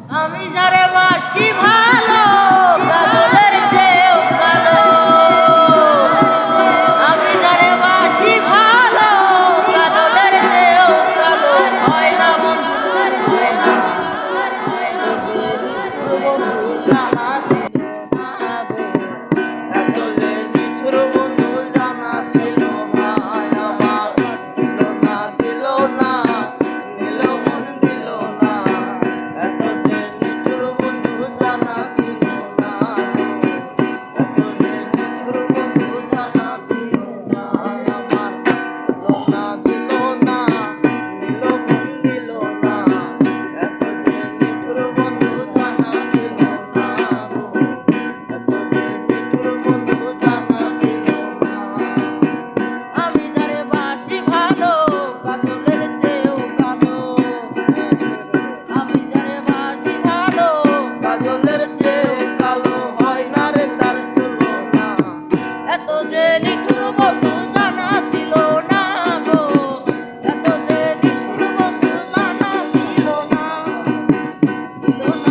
আমি যারে বাসি ভালো কাজলের চেয়েও কালো। আমি যারে বাসি ভালো কাজলের চেয়েও কালো। হয় না বন্ধু হয় না বন্ধু জানা ছিল না গো। এত যে নিঠুর বন্ধু জানা ছিল ভাই আমার, দিল না দিল মন দিল না। এত যে নিঠুর বন্ধু জানা ছিল না গো। এত যে নিঠুর বন্ধু জানা ছিল না আমার, দিল না দিল মন দিল না। এত যে নিঠুর বন্ধু জানা ছিল না গো। এত যে নিঠুর বন্ধু জানা ছিল না। আমি যারে বাসি ভালো কাজলের চেয়েও কালো। আমি যারে বাসি ভালো কাজলের চেয়েও কালো, হয় না রে তার তুলনা। এত যে নিঠুর বন্ধু জানা ছিল না গো। এত যে নিঠুর বন্ধু জানা ছিল না ছিল না।